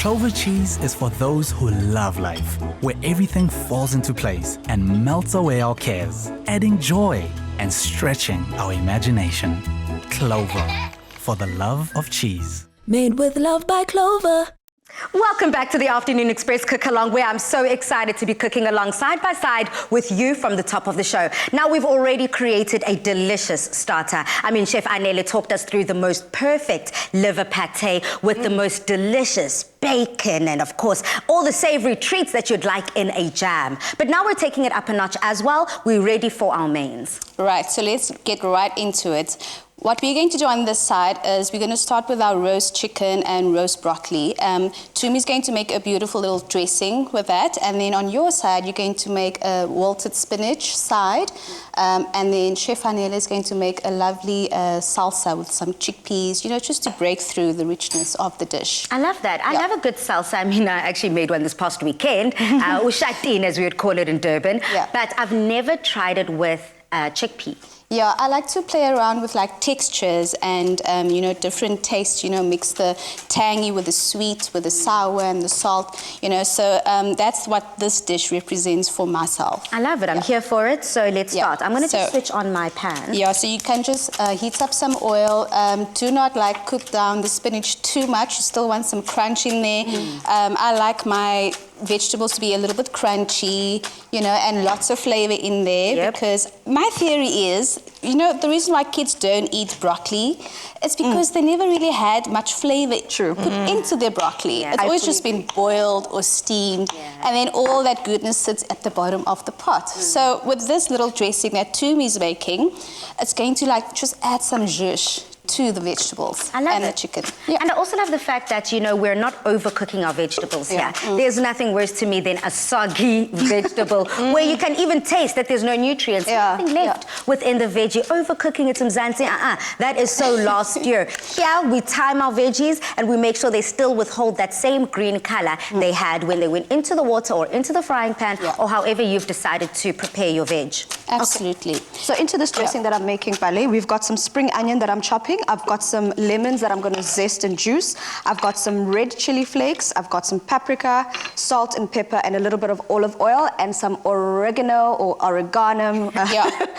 Clover cheese is for those who love life, where everything falls into place and melts away our cares, adding joy and stretching our imagination. Clover, for the love of cheese. Made with love by Clover. Welcome back to the Afternoon Express Cook Along, where I'm so excited to be cooking along side by side with you from the top of the show. Now, we've already created a delicious starter. I mean, Chef Anele talked us through the most perfect liver pate with the most delicious bacon and, of course, all the savory treats that you'd like in a jam. But now we're taking it up a notch as well. We're ready for our mains. Right, so let's get right into it. What we're going to do on this side is we're going to start with our roast chicken and roast broccoli. Tumi's going to make a beautiful little dressing with that. And then on your side, you're going to make a wilted spinach side. And then Chef Anele is going to make a lovely salsa with some chickpeas, you know, just to break through the richness of the dish. I love that. I love a good salsa. I mean, I actually made one this past weekend, ushatin, as we would call it in Durban. Yeah. But I've never tried it with chickpea. Yeah, I like to play around with like textures and, you know, different tastes, you know, mix the tangy with the sweet, with the sour and the salt, you know, so that's what this dish represents for myself. I love it. I'm here for it. So let's start. I'm going to just switch on my pan. Yeah, so you can just heat up some oil. Do not like cook down the spinach too much. You still want some crunch in there. I like my vegetables to be a little bit crunchy, you know, and lots of flavor in there because my theory is, you know, the reason why kids don't eat broccoli is because they never really had much flavor put into their broccoli. It's always just been boiled or steamed, and then all that goodness sits at the bottom of the pot. So with this little dressing that Tumi's making, it's going to like just add some zhuzh to the vegetables and the chicken. And I also love the fact that, you know, we're not overcooking our vegetables here. There's nothing worse to me than a soggy vegetable where you can even taste that there's no nutrients, nothing left within the veggie. Overcooking it, some zanzi, that is so last year. Here, we time our veggies and we make sure they still withhold that same green color they had when they went into the water or into the frying pan or however you've decided to prepare your veg. Absolutely. So into this dressing that I'm making, Bale, we've got some spring onion that I'm chopping. I've got some lemons that I'm going to zest and juice. I've got some red chili flakes. I've got some paprika, salt and pepper, and a little bit of olive oil, and some oregano or oregano.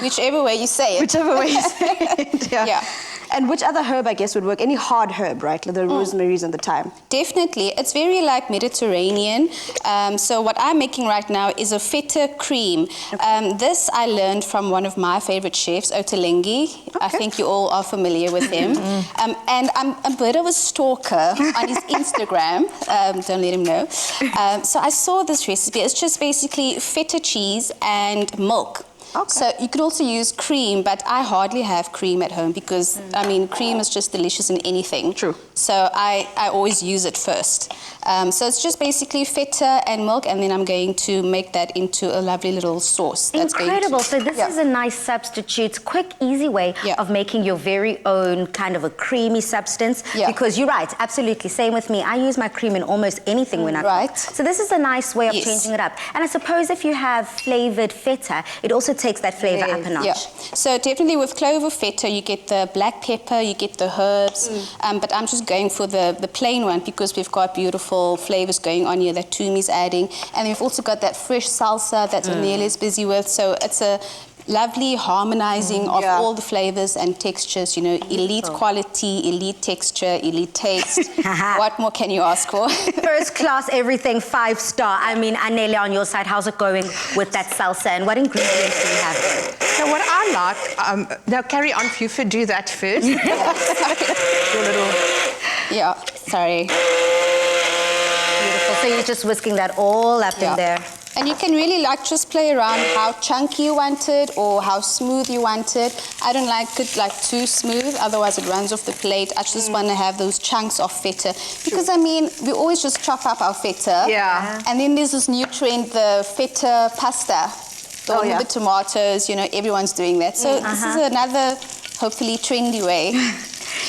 Whichever way you say it. Whichever way you say it. And which other herb, I guess, would work? Any hard herb, right? Like the rosemaries and the thyme. Definitely. It's very like Mediterranean. So what I'm making right now is a feta cream. This I learned from one of my favorite chefs, Ottolenghi. I think you all are familiar with him. And I'm a bit of a stalker on his Instagram. Don't let him know. So I saw this recipe. It's just basically feta cheese and milk. So you could also use cream, but I hardly have cream at home because, I mean, cream is just delicious in anything. True. So I always use it first. So it's just basically feta and milk, and then I'm going to make that into a lovely little sauce. Incredible. So this is a nice substitute, quick, easy way of making your very own kind of a creamy substance. Because you're right, absolutely. Same with me. I use my cream in almost anything when I cook. So this is a nice way of changing it up. And I suppose if you have flavored feta, it also takes that flavor up a notch. So definitely with Clover feta, you get the black pepper, you get the herbs, but I'm just going for the plain one because we've got beautiful flavors going on here that Tumi's adding, and we've also got that fresh salsa that Anele is busy with, so it's a lovely harmonizing of all the flavors and textures, you know, elite quality, elite texture, elite taste. What more can you ask for? First class, everything, 5-star. I mean, Anele, on your side, how's it going with that salsa and what ingredients do you have there? So what I like, now carry on, Fufa, do that first. Sorry. Beautiful. So you're just whisking that all up in there. And you can really like just play around how chunky you want it or how smooth you want it. I don't like it like too smooth, otherwise it runs off the plate. I just want to have those chunks of feta. Because I mean, we always just chop up our feta. And then there's this new trend, the feta pasta. The one with the tomatoes, you know, everyone's doing that. So this is another, hopefully, trendy way.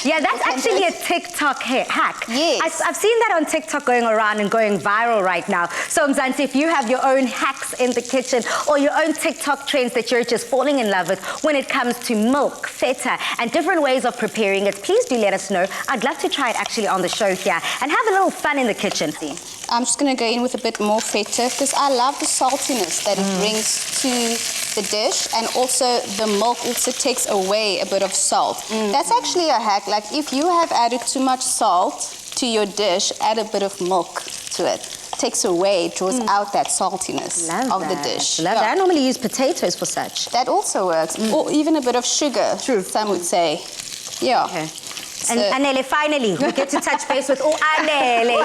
Yeah, that's actually a TikTok hack. Yes. I've seen that on TikTok going around and going viral right now. So Mzansi, if you have your own hacks in the kitchen or your own TikTok trends that you're just falling in love with when it comes to milk, feta, and different ways of preparing it, please do let us know. I'd love to try it actually on the show here and have a little fun in the kitchen. I'm just going to go in with a bit more feta because I love the saltiness that it brings to the dish, and also the milk also takes away a bit of salt. That's actually a hack. Like if you have added too much salt to your dish, add a bit of milk to it. Takes away, draws out that saltiness of the dish. Love that. I normally use potatoes for such. That also works. Or even a bit of sugar, some would say. Yeah. Okay. And Anele, finally, we get to touch base with Anele.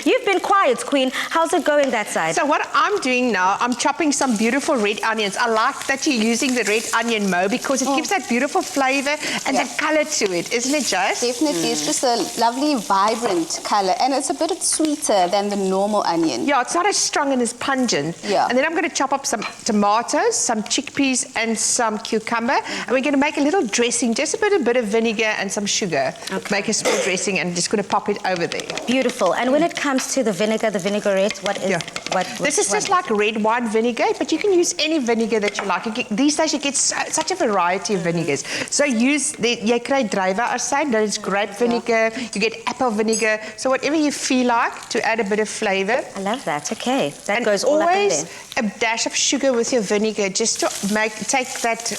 You've been quiet, Queen. How's it going that side? So what I'm doing now, I'm chopping some beautiful red onions. I like that you're using the red onion, Mo, because it gives that beautiful flavor and that color to it, isn't it, Jess? Definitely. It's just a lovely, vibrant color, and it's a bit sweeter than the normal onion. Yeah, it's not as strong and as pungent. Yeah. And then I'm going to chop up some tomatoes, some chickpeas, and some cucumber. And we're going to make a little dressing, just a bit of vinegar and some sugar. Make a small dressing, and just going to pop it over there. Beautiful. And when it comes to the vinegar, the vinaigrette, what is this is just like red wine vinegar, but you can use any vinegar that you like. These days you get such a variety of vinegars. So use jy kry druiwe-asyn, that is grape vinegar, you get apple vinegar, so whatever you feel like to add a bit of flavor. I love that. Okay. That And goes all up in there. always a dash of sugar with your vinegar, just to take that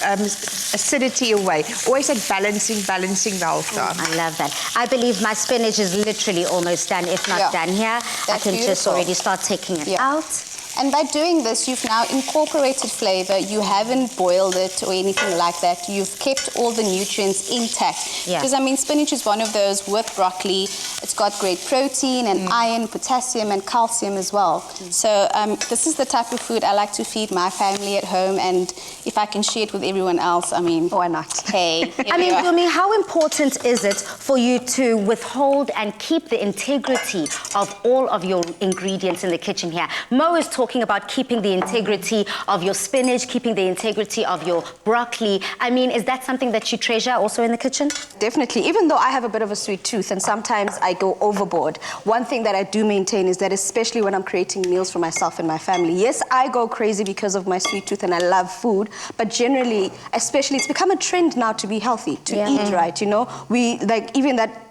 acidity away. Always that balancing the whole time. I love that. I believe my spinach is literally almost done, if not done here. I can just beautiful. already start taking it out. And by doing this, you've now incorporated flavor. You haven't boiled it or anything like that. You've kept all the nutrients intact. Yeah. Because, I mean, spinach is one of those with broccoli. It's got great protein and iron, potassium, and calcium as well. So this is the type of food I like to feed my family at home. And if I can share it with everyone else, I mean, Why not? hey. I mean, Bumi, how important is it for you to withhold and keep the integrity of all of your ingredients in the kitchen here? Mo is talking about keeping the integrity of your spinach, keeping the integrity of your broccoli. I mean, is that something that you treasure also in the kitchen? Definitely. Even though I have a bit of a sweet tooth and sometimes I go overboard, one thing that I do maintain is that, especially when I'm creating meals for myself and my family, yes, I go crazy because of my sweet tooth and I love food, but generally, especially, it's become a trend now to be healthy, to eat right, you know? We, like, even that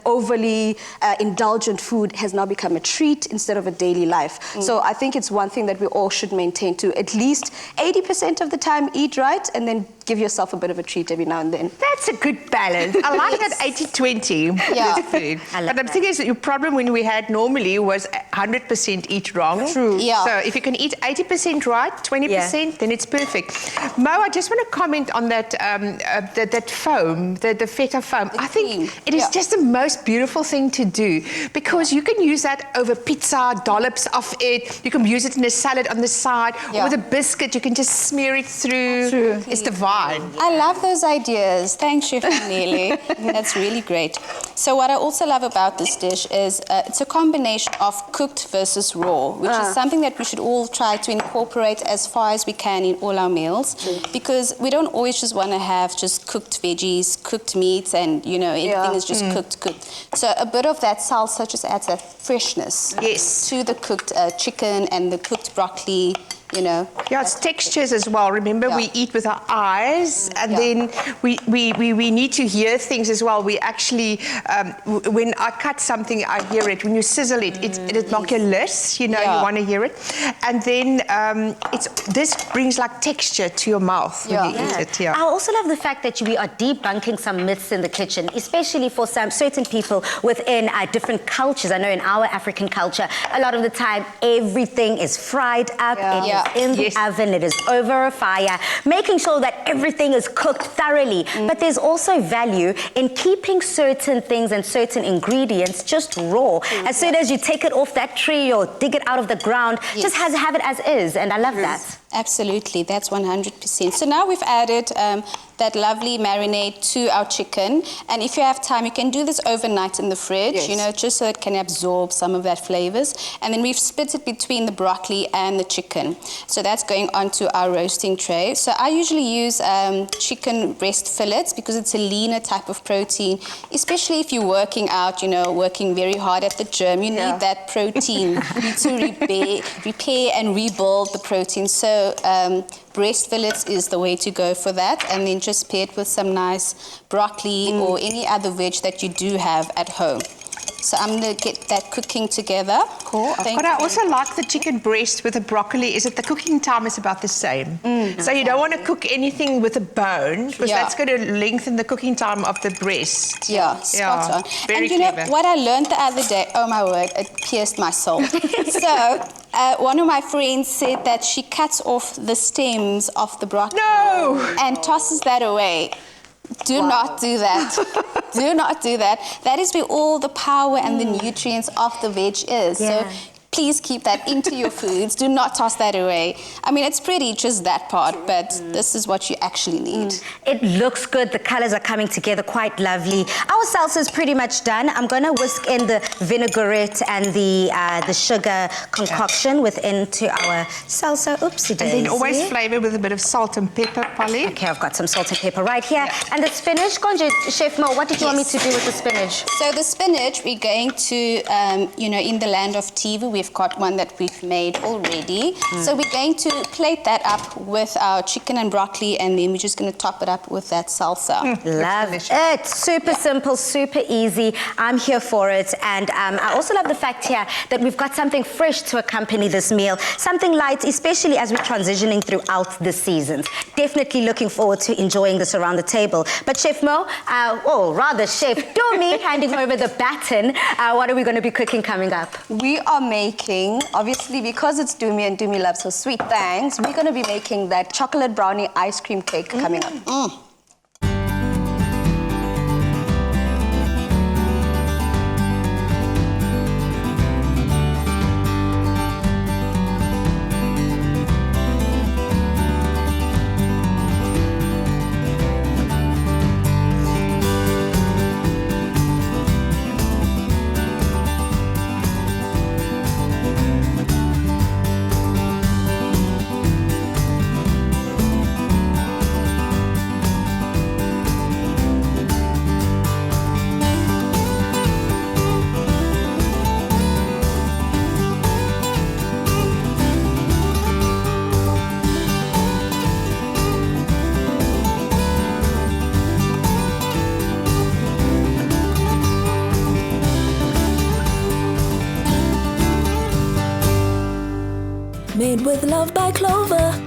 overly indulgent food has now become a treat instead of a daily life. So I think it's one thing that we all should maintain, to at least 80% of the time eat right and then give yourself a bit of a treat every now and then. That's a good balance. I like that 80-20 with food. But the thing is that your problem when we had normally was 100% eat wrong. True. Yeah. So if you can eat 80% right, 20%, then it's perfect. Mo, I just want to comment on that that foam, the feta foam. I think it is just the most beautiful thing to do, because you can use that over pizza, dollops of it. You can use it in a salad on the side, or with a biscuit. You can just smear it through. True. It's divine. I love those ideas. Thanks, Chef Neely. That's really great. So what I also love about this dish is it's a combination of cooked versus raw, which is something that we should all try to incorporate as far as we can in all our meals, because we don't always just want to have just cooked veggies, cooked meats, and, you know, everything is just cooked. So a bit of that salsa just adds that freshness to the cooked chicken and the cooked broccoli. You know. Yeah, it's textures as well. Remember, we eat with our eyes, and then we need to hear things as well. We actually, when I cut something, I hear it. When you sizzle it, it knocks your lips, you know, you want to hear it. And then this brings like texture to your mouth when you eat it. I also love the fact that we are debunking some myths in the kitchen, especially for some certain people within different cultures. I know in our African culture, a lot of the time, everything is fried up. It is in the oven, it is over a fire, making sure that everything is cooked thoroughly. But there's also value in keeping certain things and certain ingredients just raw. As soon as you take it off that tree or dig it out of the ground, just have it as is, and I love that. Absolutely, that's 100%. So now we've added that lovely marinade to our chicken. And if you have time, you can do this overnight in the fridge, you know, just so it can absorb some of that flavors. And then we've split it between the broccoli and the chicken. So that's going onto our roasting tray. So I usually use chicken breast fillets because it's a leaner type of protein, especially if you're working out, you know, working very hard at the gym. You need that protein. You need to repair and rebuild the protein. So breast fillets is the way to go for that, and then just pair it with some nice broccoli or any other veg that you do have at home. So I'm going to get that cooking together. Cool. But I also like the chicken breast with the broccoli is that the cooking time is about the same. So you don't want to cook anything with a bone because that's going to lengthen the cooking time of the breast. Yeah, spot on. Very and you clever. know what I learned the other day? Oh my word, it pierced my soul. So one of my friends said that she cuts off the stems of the broccoli and tosses that away. Do not do that. Do not do that. That is where all the power and the nutrients of the veg is. So please keep that into your foods. Do not toss that away. I mean, it's pretty, just that part, but this is what you actually need. It looks good. The colors are coming together quite lovely. Our salsa is pretty much done. I'm going to whisk in the vinaigrette and the sugar concoction into our salsa. Oopsie daisy. And then always flavour with a bit of salt and pepper, Polly. Okay, I've got some salt and pepper right here. And the spinach, Konje, Chef Mo, what did you want me to do with the spinach? So the spinach, we're going to, you know, in the land of Tiva, we've got one that we've made already. So we're going to plate that up with our chicken and broccoli, and then we're just going to top it up with that salsa. Love it. Super simple, super easy. I'm here for it. And I also love the fact here that we've got something fresh to accompany this meal. Something light, especially as we're transitioning throughout the seasons. Definitely looking forward to enjoying this around the table. But Chef Mo, or rather Chef Dumi, handing over the baton. What are we going to be cooking coming up? We are making, obviously because it's Dumi and Dumi loves her sweet things, we're going to be making that chocolate brownie ice cream cake coming up. Made with love by Clover.